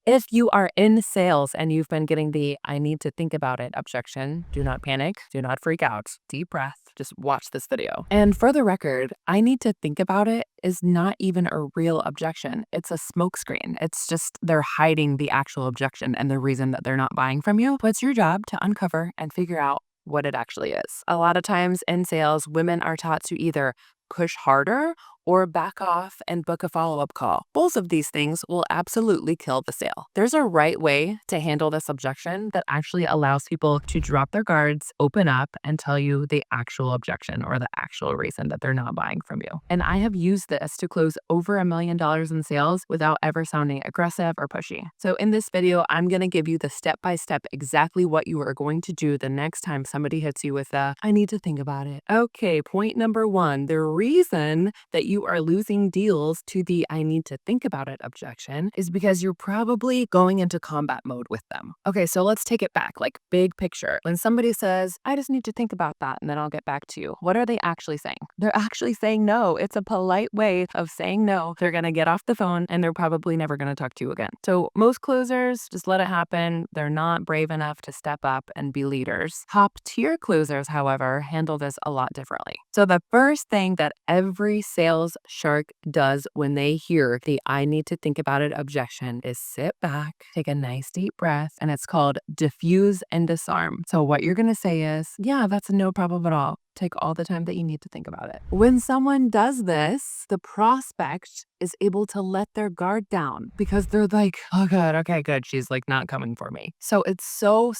If you are in sales and you've been getting the I need to think about it objection, do not panic, do not freak out. Deep breath, just watch this video. And for the record, I need to think about it is not even a real objection. It's a smokescreen. It's just they're hiding the actual objection and the reason that they're not buying from you. But it's your job to uncover and figure out what it actually is. A lot of times in sales, women are taught to either push harder or back off and book a follow-up call. Both of these things will absolutely kill the sale. There's a right way to handle this objection that actually allows people to drop their guards, open up, and tell you the actual objection or the actual reason that they're not buying from you. And I have used this to close over $1 million in sales without ever sounding aggressive or pushy. So in this video, I'm gonna give you the step-by-step exactly what you are going to do the next time somebody hits you with the, I need to think about it. Okay, point number one, the reason that you are losing deals to the I need to think about it objection is because you're probably going into combat mode with them. Okay, so let's take it back, like big picture. When somebody says, I just need to think about that and then I'll get back to you, what are they actually saying? They're actually saying no. It's a polite way of saying no. They're gonna get off the phone and they're probably never gonna talk to you again. So most closers just let it happen. They're not brave enough to step up and be leaders. Top tier closers, however, handle this a lot differently. So the first thing that every sales shark does when they hear the I need to think about it objection is sit back, take a nice deep breath, and it's called diffuse and disarm. So what you're gonna say is, yeah, that's no problem at all. Take all the time that you need to think about it. When someone does this, the prospect is able to let their guard down because they're like, oh, good. Okay, good. She's like not coming for me. So it's so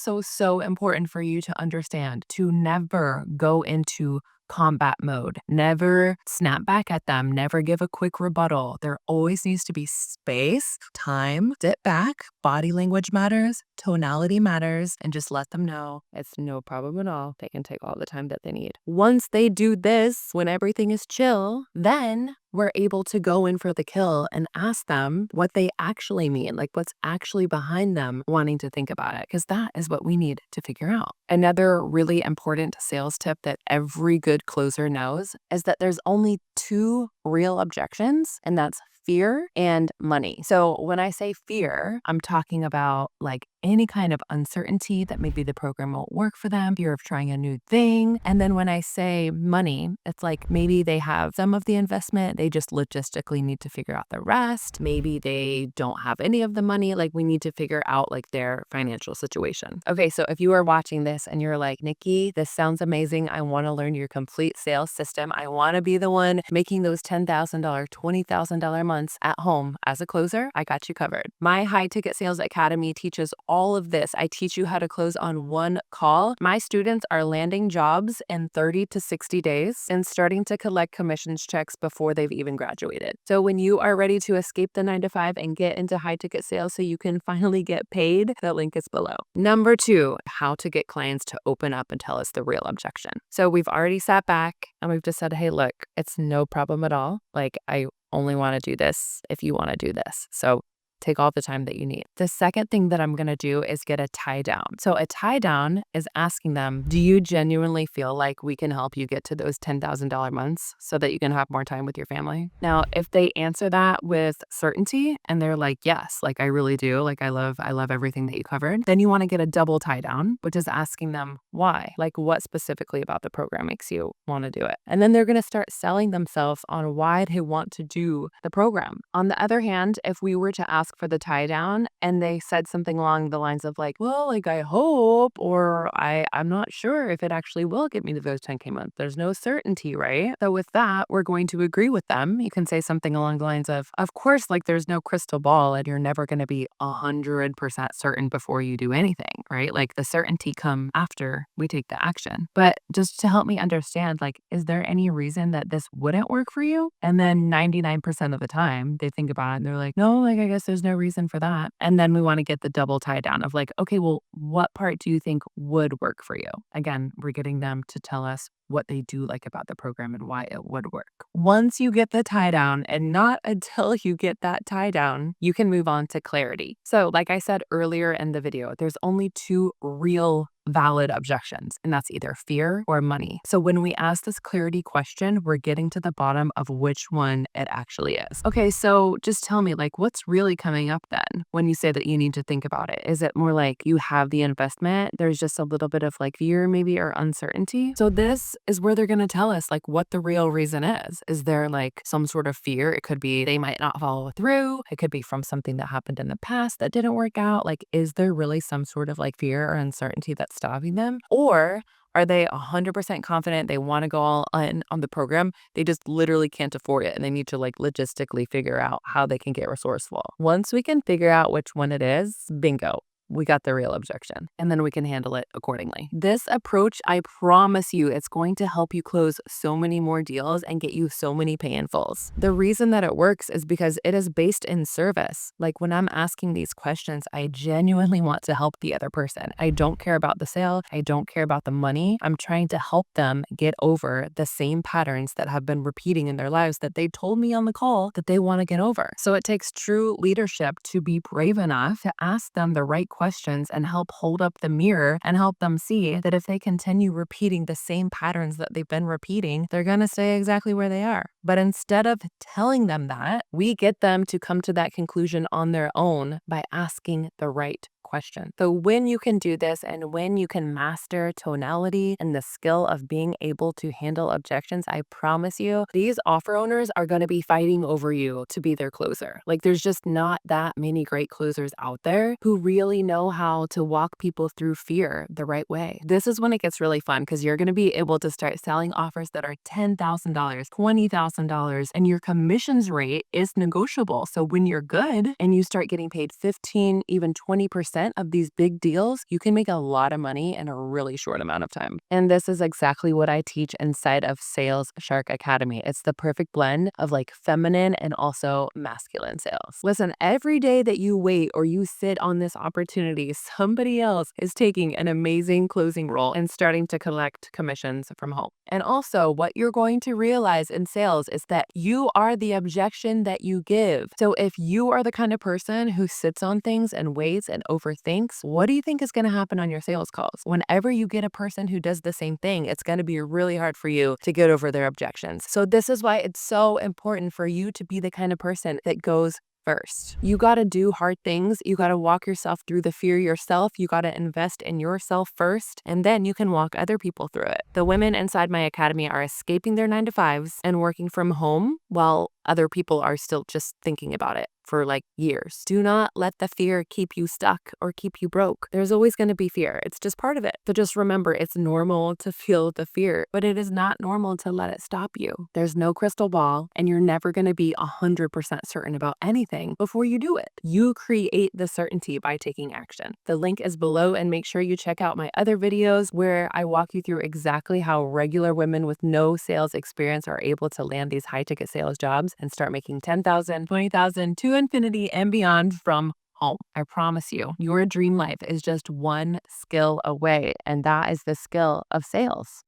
important for you to understand to never go into combat mode. Never snap back at them. Never give a quick rebuttal. There always needs to be space, time, sit back. Body language matters, tonality matters, and just let them know it's no problem at all. They can take all the time that they need. Once they do this, when everything is chill, then we're able to go in for the kill and ask them what they actually mean, like what's actually behind them wanting to think about it, because that is what we need to figure out. Another really important sales tip that every good closer knows is that there's only two real objections, and that's fear and money. So when I say fear, I'm talking about like any kind of uncertainty that maybe the program won't work for them, fear of trying a new thing. And then when I say money, it's like maybe they have some of the investment, they just logistically need to figure out the rest. Maybe they don't have any of the money, like we need to figure out like their financial situation. Okay, so if you are watching this and you're like, Nikki, this sounds amazing. I want to learn your complete sales system. I want to be the one making those $10,000, $20,000 months at home as a closer. I got you covered. My High Ticket Sales Academy teaches all of this. I teach you how to close on one call. My students are landing jobs in 30 to 60 days and starting to collect commissions checks before they've even graduated. So when you are ready to escape the 9 to 5 and get into high ticket sales so you can finally get paid, the link is below. Number two, how to get clients to open up and tell us the real objection. So we've already sat back and we've just said, hey, look, it's no problem at all. Like I only want to do this if you want to do this. So take all the time that you need. The second thing that I'm going to do is get a tie down. So a tie down is asking them, do you genuinely feel like we can help you get to those $10,000 months so that you can have more time with your family? Now, if they answer that with certainty and they're like, yes, like I really do, like I love everything that you covered, then you want to get a double tie down, which is asking them why, like what specifically about the program makes you want to do it. And then they're going to start selling themselves on why they want to do the program. On the other hand, if we were to ask for the tie down and they said something along the lines of like, well, like I hope, or I'm not sure if it actually will get me to those 10K months. There's no certainty, right? So with that, we're going to agree with them. You can say something along the lines of course, like there's no crystal ball and you're never going to be 100% certain before you do anything, right? Like the certainty come after we take the action. But just to help me understand, like, is there any reason that this wouldn't work for you? And then 99% of the time they think about it and they're like, no, like I guess there's no reason for that. And then we want to get the double tie down of like, okay, well, what part do you think would work for you? Again, we're getting them to tell us what they do like about the program and why it would work. Once you get the tie down, and not until you get that tie down, you can move on to clarity. So, like I said earlier in the video, there's only two real valid objections, and that's either fear or money. So when we ask this clarity question, we're getting to the bottom of which one it actually is. Okay, so just tell me, like, what's really coming up then when you say that you need to think about it? Is it more like you have the investment, there's just a little bit of like fear maybe or uncertainty? So this is where they're going to tell us like what the real reason is. Is there like some sort of fear? It could be they might not follow through. It could be from something that happened in the past that didn't work out. Like, is there really some sort of like fear or uncertainty that's stopping them? Or are they 100% confident they want to go all in on the program? They just literally can't afford it and they need to like logistically figure out how they can get resourceful. Once we can figure out which one it is, bingo. We got the real objection, and then we can handle it accordingly. This approach, I promise you, it's going to help you close so many more deals and get you so many pay-in-fulls. The reason that it works is because it is based in service. Like when I'm asking these questions, I genuinely want to help the other person. I don't care about the sale. I don't care about the money. I'm trying to help them get over the same patterns that have been repeating in their lives that they told me on the call that they want to get over. So it takes true leadership to be brave enough to ask them the right questions and help hold up the mirror and help them see that if they continue repeating the same patterns that they've been repeating, they're going to stay exactly where they are. But instead of telling them that, we get them to come to that conclusion on their own by asking the right question. So when you can do this and when you can master tonality and the skill of being able to handle objections, I promise you, these offer owners are going to be fighting over you to be their closer. Like there's just not that many great closers out there who really know how to walk people through fear the right way. This is when it gets really fun because you're going to be able to start selling offers that are $10,000, $20,000, and your commissions rate is negotiable. So when you're good and you start getting paid 15, even 20% of these big deals, you can make a lot of money in a really short amount of time. And this is exactly what I teach inside of Sales Shark Academy. It's the perfect blend of like feminine and also masculine sales. Listen, every day that you wait or you sit on this opportunity, somebody else is taking an amazing closing role and starting to collect commissions from home. And also, what you're going to realize in sales is that you are the objection that you give. So if you are the kind of person who sits on things and waits and overthinks, what do you think is going to happen on your sales calls? Whenever you get a person who does the same thing, it's going to be really hard for you to get over their objections. So this is why it's so important for you to be the kind of person that goes first. You got to do hard things. You got to walk yourself through the fear yourself. You got to invest in yourself first, and then you can walk other people through it. The women inside my academy are escaping their 9-to-5s and working from home while other people are still just thinking about it for like years. Do not let the fear keep you stuck or keep you broke. There's always going to be fear. It's just part of it. So just remember, it's normal to feel the fear, but it is not normal to let it stop you. There's no crystal ball, and you're never going to be 100% certain about anything before you do it. You create the certainty by taking action. The link is below, and make sure you check out my other videos where I walk you through exactly how regular women with no sales experience are able to land these high-ticket sales jobs and start making $10,000, $20,000 to infinity and beyond from home. I promise you, your dream life is just one skill away, and that is the skill of sales.